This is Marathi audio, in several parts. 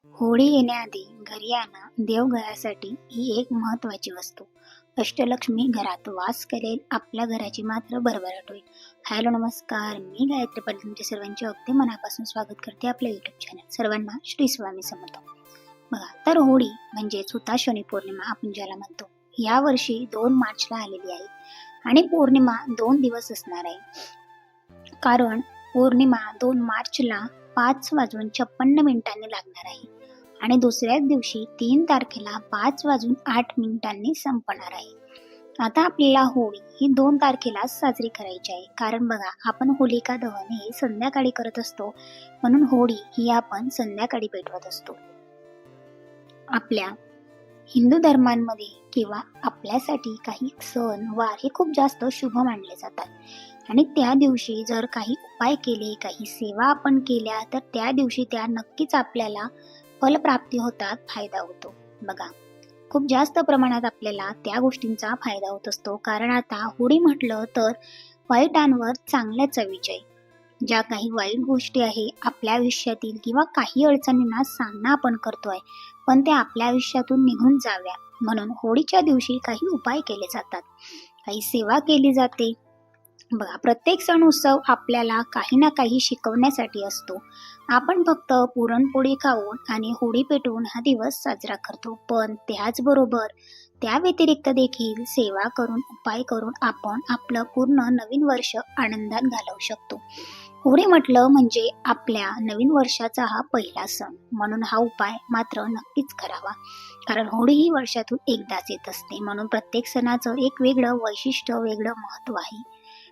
होळी येण्याआधी घरी आणा देवघरासाठी ही एक महत्वाची वस्तू. अष्टलक्ष्मी घरात वास करेल, आपल्या घराची मात्र भरभराट होईल. हॅलो नमस्कार, मी गायत्री पाटील तुमच्या सर्वांचे अगदी मनापासून स्वागत करते आपल्या युट्यूब चॅनल. सर्वांना श्री स्वामी समर्थ. बघा, तर होळी म्हणजे हुताशनी पौर्णिमा आपण ज्याला म्हणतो, या वर्षी 2 मार्चला आलेली आहे आणि पौर्णिमा 2 दिवस असणार आहे. कारण पौर्णिमा 2 मार्चला 5:56 लागणार आहे आणि दुसऱ्याच दिवशी 3 तारखेला 5:08 संपणार आहे. आता आपल्याला होळी ही 2 तारखेला साजरी करायची आहे. कारण बघा, आपण होलिका दहन हे संध्याकाळी करत असतो, म्हणून होळी ही आपण संध्याकाळी पेटवत असतो. आपल्या हिंदू धर्मांमध्ये किंवा आपल्यासाठी काही सण वार हे खूप जास्त शुभ मानले जातात आणि त्या दिवशी जर काही उपाय केले, काही सेवा आपण केल्या, तर त्या दिवशी त्या नक्कीच आपल्याला फलप्राप्ती होतात, फायदा होतो. बघा, खूप जास्त प्रमाणात आपल्याला त्या गोष्टींचा फायदा होत असतो. कारण आता होळी म्हटलं तर वाईटांवर चांगल्याचा विजय. ज्या काही वाईट गोष्टी आहे आपल्या आयुष्यातील किंवा काही अडचणींना सामना आपण करतोय, पण त्या आपल्या आयुष्यातून निघून जाव्या म्हणून होळीच्या दिवशी काही उपाय केले जातात, काही सेवा केली जाते. बघा, प्रत्येक सण उत्सव आपल्याला काही ना काही शिकवण्यासाठी असतो. आपण फक्त पुरणपोळी खाऊन आणि होळी पेटवून हा दिवस साजरा करतो, पण त्याचबरोबर त्या व्यतिरिक्त देखील सेवा करून, उपाय करून आपण आपलं पूर्ण नवीन वर्ष आनंदात घालवू शकतो. होळी म्हटलं म्हणजे आपल्या नवीन वर्षाचा हा पहिला सण, म्हणून हा उपाय मात्र नक्कीच करावा. कारण होळी ही वर्षातून एकदाच येत असते, म्हणून प्रत्येक सणाचं एक वेगळं वैशिष्ट्य, वेगळं महत्त्व आहे.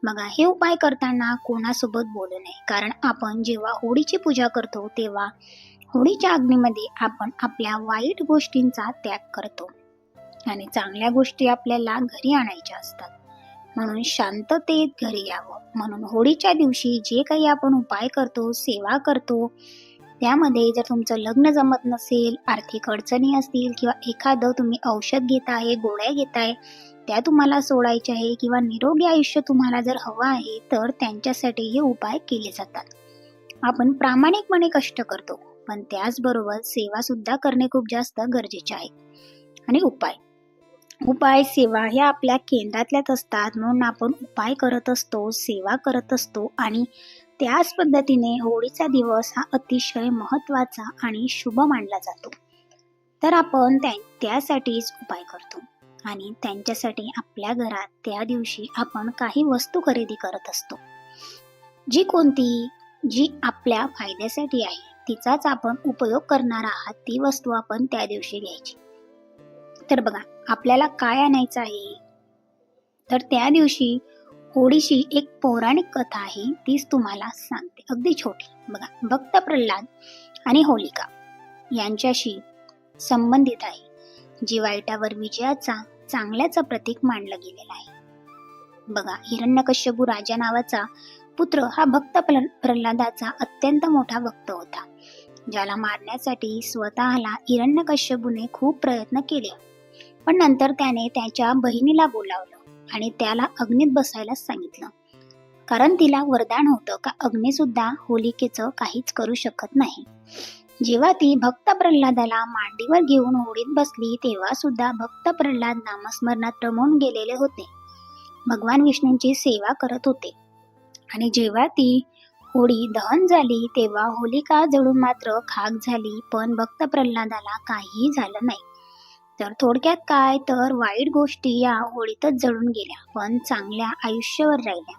बघा, हे उपाय करताना कोणासोबत बोलू नये. कारण आपण जेव्हा होळीची पूजा करतो तेव्हा होळीच्या अग्नीमध्ये आपण आपल्या वाईट गोष्टींचा त्याग करतो आणि चांगल्या गोष्टी आपल्याला घरी आणायच्या असतात. म्हणून शांततेत घरी यावं. म्हणून होळीच्या दिवशी जे काही आपण उपाय करतो, सेवा करतो, त्यामध्ये जर तुमचं लग्न जमत नसेल, आर्थिक अडचणी असतील किंवा एखादं तुम्ही औषध घेताय, गोळ्या घेताय, त्या तुम्हाला सोडायच्या आहे किंवा निरोगी आयुष्य तुम्हाला जर हवं आहे, तर त्यांच्यासाठी हे उपाय केले जातात. आपण प्रामाणिकपणे कष्ट करतो, पण त्याचबरोबर सेवा सुद्धा करणे खूप जास्त गरजेचे आहे. आणि उपाय सेवा ह्या आपल्या केंद्रातल्याच असतात, म्हणून आपण उपाय करत असतो, सेवा करत असतो आणि त्याच पद्धतीने होळीचा दिवस हा अतिशय महत्त्वाचा आणि शुभ मानला जातो. तर आपण त्यासाठीच उपाय करतो आणि त्यांच्यासाठी आपल्या घरात त्या दिवशी आपण काही वस्तू खरेदी करत असतो. जी आपल्या फायद्यासाठी आहे, तिचाच आपण उपयोग करणार आहात, ती वस्तू आपण त्या दिवशी घ्यायची. तर बघा, आपल्याला काय आणायचं आहे, तर त्या दिवशी होळीची एक पौराणिक कथा आहे, तीच तुम्हाला सांगते, अगदी छोटी. बघा, भक्त प्रल्हाद आणि होलिका यांच्याशी संबंधित आहे, जी वाईटावर विजयाचा, चांगल्याचं प्रतीक मानलं गेलेलं आहे. बघा, हिरण्यकश्यपू राजा नावाचा पुत्र हा भक्त प्रल्हादाचा अत्यंत मोठा भक्त होता, ज्याला मारण्यासाठी स्वतःला हिरण्यकश्यपूने खूप प्रयत्न केले. पण नंतर त्याने त्याच्या बहिणीला बोलावलं आणि त्याला अग्नीत बसायला सांगितलं. कारण तिला वरदान होतं का अग्नी सुद्धा होलिकेचं काहीच करू शकत नाही. जेव्हा ती भक्त प्रल्हादाला मांडीवर घेऊन होळीत बसली, तेव्हा सुद्धा भक्त प्रल्हाद नामस्मरणात रमून गेलेले होते, भगवान विष्णूंची सेवा करत होते. आणि जेव्हा ती होळी दहन झाली, तेव्हा होलिका जळून मात्र खाक झाली, पण भक्त प्रल्हादाला काहीही झालं नाही. तर थोडक्यात काय, तर वाईट गोष्टी या होळीतच जळून गेल्या, पण चांगल्या आयुष्यावर राहिल्या.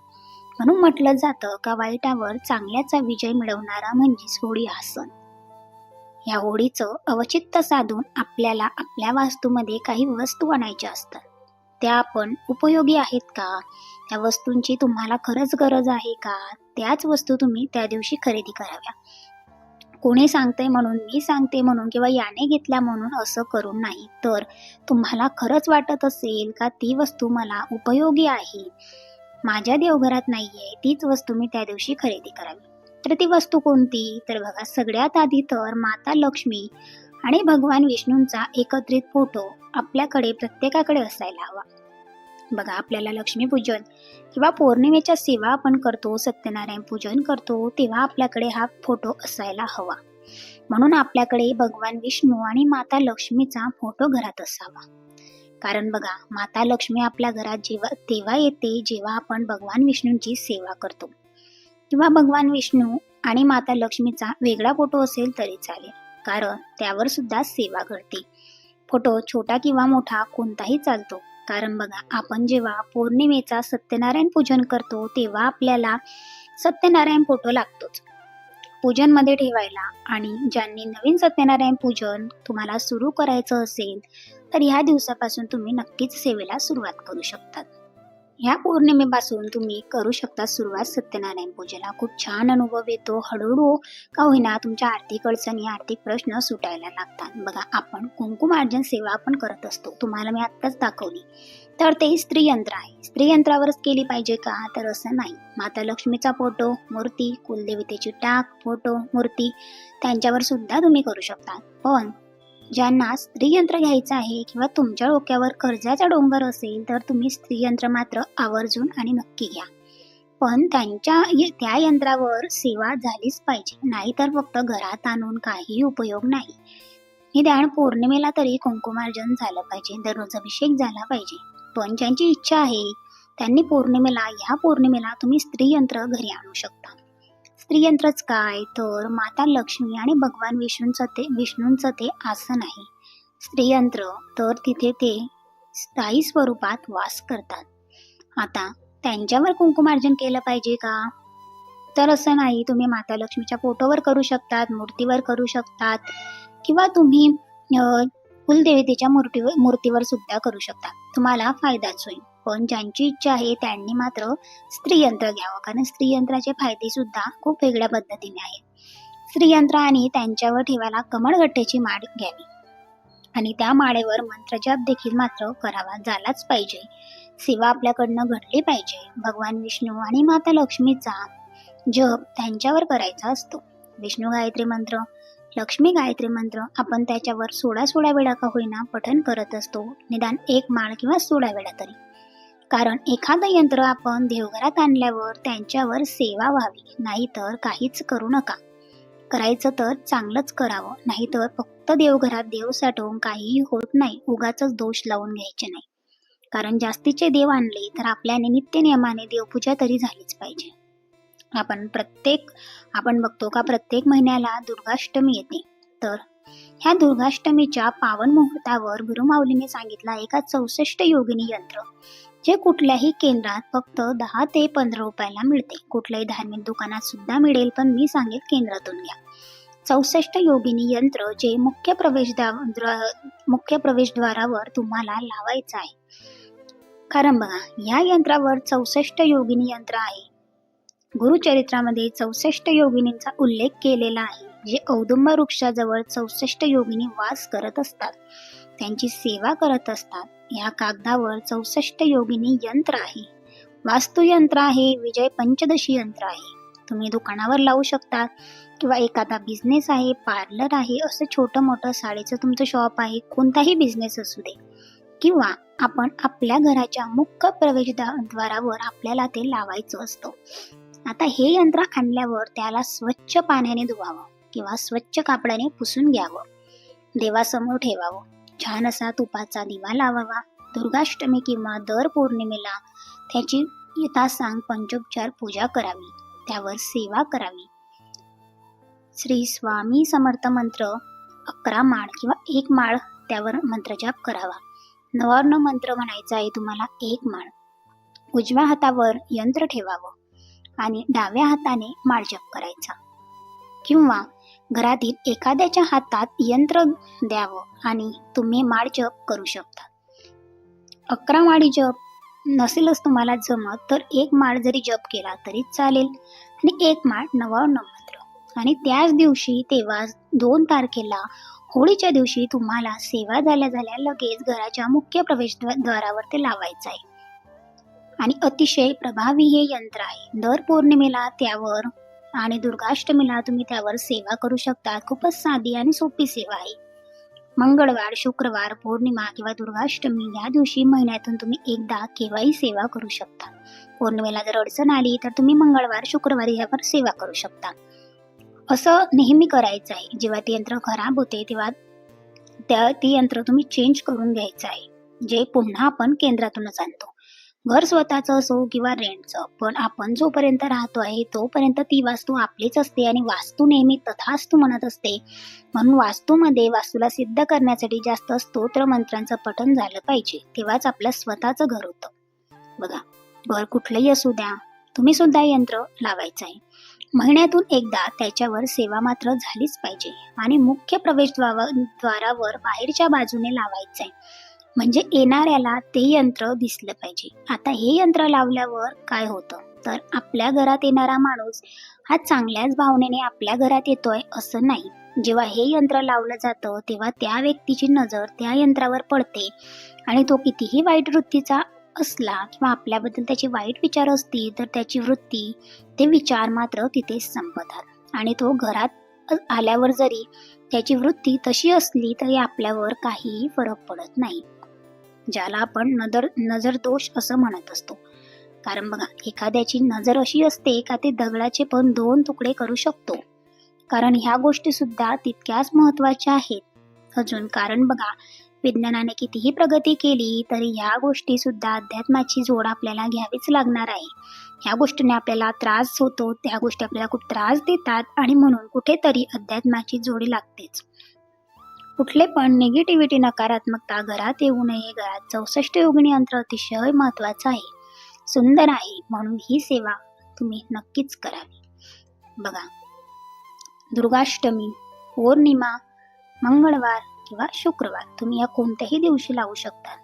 म्हणून म्हटलं जातं का वाईटावर चांगल्याचा विजय मिळवणारा म्हणजेच होळी हा सण. या होळीचं अवचित्त साधून आपल्याला आपल्या वास्तूमध्ये काही वस्तू आणायच्या असतात. त्या आपण उपयोगी आहेत का, त्या वस्तूंची तुम्हाला खरंच गरज आहे का, त्याच वस्तू तुम्ही त्या दिवशी खरेदी कराव्या. कोणी सांगते म्हणून, मी सांगते म्हणून किंवा याने घेतल्या म्हणून असं करू नाही. तर तुम्हाला खरंच वाटत असेल का ती वस्तू मला उपयोगी आहे, माझ्या देवघरात नाहीये, तीच वस्तू मी त्या दिवशी खरेदी करावी. तर ती वस्तू कोणती, तर बघा, सगळ्यात आधी तर माता लक्ष्मी आणि भगवान विष्णूंचा एकत्रित फोटो आपल्याकडे प्रत्येकाकडे असायला हवा. बघा, आपल्याला लक्ष्मीपूजन किंवा पौर्णिमेच्या सेवा आपण करतो, सत्यनारायण पूजन करतो, तेव्हा आपल्याकडे हा फोटो असायला हवा. म्हणून आपल्याकडे भगवान विष्णू आणि माता लक्ष्मीचा फोटो घरात असावा. कारण बघा, माता लक्ष्मी आपल्या घरात तेव्हा येते जेव्हा आपण भगवान विष्णूंची सेवा करतो. किंवा भगवान विष्णू आणि माता लक्ष्मीचा वेगळा फोटो असेल तरी चालेल, कारण त्यावर सुद्धा सेवा घडते. फोटो छोटा किंवा मोठा कोणताही चालतो. कारण बघा, आपण जेव्हा पौर्णिमेचा सत्यनारायण पूजन करतो तेव्हा आपल्याला सत्यनारायण फोटो लागतोच पूजन मध्ये ठेवायला. आणि ज्यांनी नवीन सत्यनारायण पूजन तुम्हाला सुरू करायचं असेल तर ह्या दिवसापासून तुम्ही नक्कीच सेवेला सुरुवात करू शकतात. ह्या पौर्णिमेपासून तुम्ही करू शकता सुरुवात सत्यनारायण पूजेला. खूप छान अनुभव येतो. हळूहळू का होईना तुमच्या आर्थिक अडचणी, आर्थिक प्रश्न सुटायला लागतात. बघा, आपण कुंकुमार्जन सेवा आपण करत असतो, तुम्हाला मी आत्ताच दाखवली. तर ते स्त्री यंत्र आहे. स्त्री यंत्रावरच केली पाहिजे का? तर असं नाही. माता लक्ष्मीचा फोटो, मूर्ती, कुलदेवतेची टाक, फोटो, मूर्ती त्यांच्यावर सुद्धा तुम्ही करू शकता. पण ज्यांना स्त्रीयंत्र घ्यायचं आहे किंवा तुमच्या डोक्यावर कर्जाचा डोंगर असेल तर तुम्ही स्त्रीयंत्र मात्र आवर्जून आणि नक्की घ्या. पण त्या यंत्रावर सेवा झालीच पाहिजे, नाहीतर फक्त घरात आणून काही उपयोग नाही. निदान पौर्णिमेला तरी कुंकुमार्जन झालं पाहिजे, दररोज अभिषेक झाला पाहिजे. पण ज्यांची इच्छा आहे त्यांनी ह्या पौर्णिमेला तुम्ही स्त्रीयंत्र घरी आणू शकता. स्त्रीयंत्रच काय, तर माता लक्ष्मी आणि भगवान विष्णूंचं ते आसन आहे. स्त्रीयंत्र तर तिथे ते स्थायी स्वरूपात वास करतात. आता त्यांच्यावर कुंकुमार्जन केलं पाहिजे का? तर असं नाही. तुम्ही माता लक्ष्मीच्या फोटोवर करू शकतात, मूर्तीवर करू शकतात, किंवा तुम्ही कुलदेवतेच्या मूर्तीवर सुद्धा करू शकता. तुम्हाला फायदाच होईल. पण ज्यांची इच्छा आहे त्यांनी मात्र स्त्रीयंत्र घ्यावं, कारण स्त्रीयंत्राचे फायदे सुद्धा खूप वेगळ्या पद्धतीने आहेत. स्त्रीयंत्र आणि त्यांच्यावर ठेवायला कमळगट्ट्याची माळ घ्यावी आणि त्या माळेवर मंत्रजाप देखील मात्र करावा झालाच पाहिजे. सेवा आपल्याकडनं घडली पाहिजे. भगवान विष्णू आणि माता लक्ष्मीचा जप त्यांच्यावर करायचा असतो. विष्णू गायत्री मंत्र, लक्ष्मी गायत्री मंत्र आपण त्याच्यावर 16 वेळा का होईना पठण करत असतो. निदान 1 माळ किंवा 16 वेळा तरी. कारण एखादं यंत्र आपण देवघरात आणल्यावर त्यांच्यावर सेवा व्हावी, नाहीतर काहीच करू नका. करायचं तर चांगलंच करावं, नाहीतर फक्त देवघरात देव साठवून काहीही होत नाही. उगाच दोष लावून घ्यायचे नाही. कारण जास्तीचे देव आणले तर आपल्याने नित्य नियमाने देवपूजा तरी झालीच पाहिजे. आपण बघतो का प्रत्येक महिन्याला दुर्गाष्टमी येते. तर ह्या दुर्गाष्टमीच्या पावन मुहूर्तावर गुरुमाऊलीने सांगितलं आहे का 64 योगिनी यंत्र, जे कुठल्याही केंद्रात फक्त 10 ते 15 रुपयाला मिळते. कुठल्याही धार्मिक दुकानात सुद्धा मिळेल, पण मी सांगेल केंद्रातून घ्या. 64 योगिनी यंत्र जे मुख्य प्रवेशद्वारावर तुम्हाला लावायचं आहे. कारण बघा, या यंत्रावर 64 योगिनी यंत्र आहे. गुरुचरित्रामध्ये 64 योगिनींचा उल्लेख केलेला आहे, जे औदुंब वृक्षाजवळ 64 योगिनी वास करत असतात, त्यांची सेवा करत असतात. या कागदावर 64 योगिनी यंत्र आहे. वास्तुयंत्र आहे, विजय पंचदशी यंत्र आहे. तुम्ही दुकानावर लावू शकता, किंवा एखादा बिझनेस आहे, पार्लर आहे, असं छोटं मोठं साडीचं तुमचं शॉप आहे, कोणताही बिझनेस असू दे, किंवा आपण आपल्या घराच्या मुख्य प्रवेशद्वारावर आपल्याला ते लावायचं असतं. आता हे यंत्र आणल्यावर त्याला स्वच्छ पाण्याने धुवावं किंवा स्वच्छ कापडाने पुसून घ्यावं. देवासमोर ठेवावं. छान असा तुपाचा दिवा लावावा. दुर्गाष्टमी किंवा दर पौर्णिमेला त्याची यथासांग पंचोपचार पूजा करावी, त्यावर सेवा करावी. श्री स्वामी समर्थ मंत्र 11 माळ किंवा 1 माळ त्यावर मंत्रजाप करावा. नवार्ण मंत्र म्हणायचा आहे तुम्हाला 1 माळ. उजव्या हातावर यंत्र ठेवावं आणि डाव्या हाताने माळ जप करायचा, किंवा घरातील एखाद्याच्या हातात यंत्र द्यावं आणि तुम्ही माळ जप करू शकता. 11 माळी जप नसेलच तुम्हाला जमत तर 1 माळ जरी जप केला तरी चालेल, आणि 1 माळ नवार्ण मंत्र. आणि त्याच दिवशी तेव्हा 2 तारखेला होळीच्या दिवशी तुम्हाला सेवा झाल्या लगेच घराच्या मुख्य प्रवेशद्वारावर ते लावायचं आहे. आणि अतिशय प्रभावी हे यंत्र आहे. दर पौर्णिमेला त्यावर आणि दुर्गाष्टमीला तुम्ही त्यावर सेवा करू शकता. खूपच साधी आणि सोपी सेवा आहे. मंगळवार, शुक्रवार, पौर्णिमा किंवा दुर्गाष्टमी या दिवशी महिन्यातून तुम्ही एकदा केव्हाही सेवा करू शकता. पौर्णिमेला जर अडचण आली तर तुम्ही मंगळवार, शुक्रवारी यावर सेवा करू शकता. असं नेहमी करायचं आहे. जेव्हा ते यंत्र खराब होते तेव्हा ती यंत्र तुम्ही चेंज करून घ्यायचं आहे. जे पुन्हा आपण केंद्रातूनच आणतो. घर स्वतःचं असो किंवा रेंटचं, पण आपण जोपर्यंत राहतो आहे तोपर्यंत ती वास्तू आपलीच असते आणि वास्तू नेहमी तथास्तु म्हणत असते. म्हणून वास्तूला सिद्ध करण्यासाठी जास्त स्तोत्र मंत्रांचं पठण झालं पाहिजे. तेव्हाच आपलं स्वतःचं घर होतं. बघा, घर कुठलंही असू द्या, तुम्ही सुद्धा यंत्र लावायचं आहे. महिन्यातून एकदा त्याच्यावर सेवा मात्र झालीच पाहिजे आणि मुख्य प्रवेशद्वारावर बाहेरच्या बाजूने लावायचं आहे. म्हणजे येणाऱ्याला ते यंत्र दिसलं पाहिजे. आता हे यंत्र लावल्यावर काय होतं, तर आपल्या घरात येणारा माणूस हा चांगल्याच भावनेने आपल्या घरात येतोय असं नाही. जेव्हा हे यंत्र लावलं जातं तेव्हा त्या व्यक्तीची नजर त्या यंत्रावर पडते आणि तो कितीही वाईट वृत्तीचा असला किंवा आपल्याबद्दल त्याचे वाईट विचार असतील तर त्याची वृत्ती, ते विचार मात्र तिथेच संपतात आणि तो घरात आल्यावर जरी त्याची वृत्ती तशी असली तरी आपल्यावर काहीही फरक पडत नाही. ज्याला आपण नजर दोष असं म्हणत असतो. कारण बघा, एखाद्याची नजर अशी असते का ते दगडाचे पण 2 तुकडे करू शकतो. कारण ह्या गोष्टी सुद्धा तितक्याच महत्वाच्या आहेत. अजून कारण बघा, विज्ञानाने कितीही प्रगती केली तरी ह्या गोष्टी सुद्धा अध्यात्माची जोड आपल्याला घ्यावीच लागणार आहे. ह्या गोष्टीने आपल्याला त्रास होतो, त्या गोष्टी आपल्याला खूप त्रास देतात आणि म्हणून कुठेतरी अध्यात्माची जोडी लागतेच. कुठले पण निगेटिव्हिटी, नकारात्मकता घरात येऊ नये. घरात 64 योगिनी यंत्र अतिशय महत्वाचं आहे, सुंदर आहे, म्हणून ही सेवा तुम्ही नक्कीच करावी. बघा, दुर्गाष्टमी, पौर्णिमा, मंगळवार किंवा शुक्रवार तुम्ही या कोणत्याही दिवशी लावू शकता.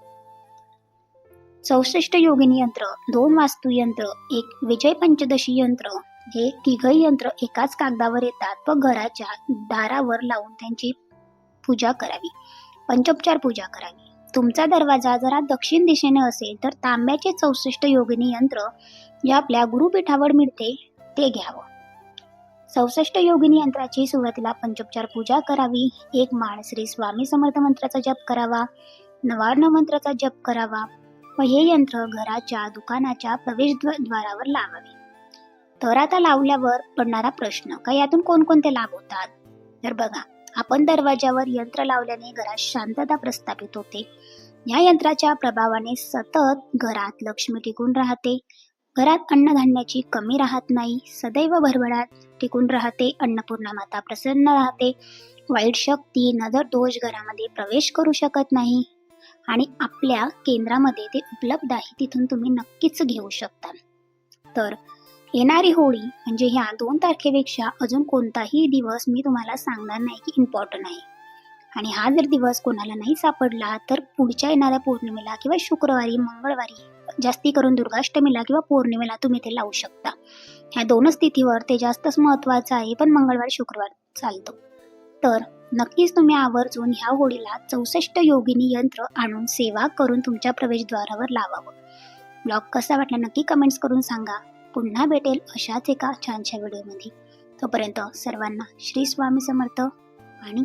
64 योगिनी यंत्र, 2 वास्तू यंत्र, 1 विजय पंचदशी यंत्र, हे तिघही यंत्र एकाच कागदावर येतात व घराच्या दारावर लावून त्यांची पूजा करावी, पंचोपचार पूजा करावी. तुमचा दरवाजा जरा दक्षिण दिशेने असेल तर तांब्याचे 64 योगिनी यंत्र जे आपल्या गुरुपीठावर मिळते ते घ्यावं. 64 योगिनी यंत्राची सुरुवातीला पंचोपचार पूजा करावी. 1 माळ श्री स्वामी समर्थ मंत्राचा जप करावा, नवार्ण मंत्राचा जप करावा व हे यंत्र घराच्या दुकानाच्या प्रवेशद्वारावर लावावे. तर आता लावल्यावर पडणारा प्रश्न, का यातून कोणकोणते लाभ होतात? तर बघा, आपण दरवाजावर यंत्र लावल्याने घरात शांतता प्रस्थापित होते. या यंत्राच्या प्रभावाने सतत घरात लक्ष्मी टिकून राहते. घरात अन्नधान्याची कमी राहत नाही. सदैव भरभराट टिकून राहते. अन्नपूर्णा माता प्रसन्न राहते. वाईट शक्ती, नजर दोष घरामध्ये प्रवेश करू शकत नाही आणि आपल्या केंद्रामध्ये ते उपलब्ध आहे, तिथून तुम्ही नक्कीच घेऊ शकता. तर येणारी होळी म्हणजे ह्या 2 तारखेपेक्षा अजून कोणताही दिवस मी तुम्हाला सांगणार नाही की इम्पॉर्टंट आहे. आणि हा जर दिवस कोणाला नाही सापडला तर पुढच्या येणाऱ्या पौर्णिमेला किंवा शुक्रवारी, मंगळवारी, जास्ती करून दुर्गाष्टमीला किंवा पौर्णिमेला तुम्ही ते लावू शकता. ह्या 2च तिथीवर ते जास्तच महत्वाचं आहे, पण मंगळवार शुक्रवार चालतो. तर नक्कीच तुम्ही आवर्जून ह्या होळीला 64 योगिनी यंत्र आणून सेवा करून तुमच्या प्रवेशद्वारावर लावावं. ब्लॉग कसा वाटला नक्की कमेंट्स करून सांगा. पुन्हा भेटेल अशाच एका छानशा व्हिडिओमध्ये. तोपर्यंत सर्वांना श्री स्वामी समर्थ आणि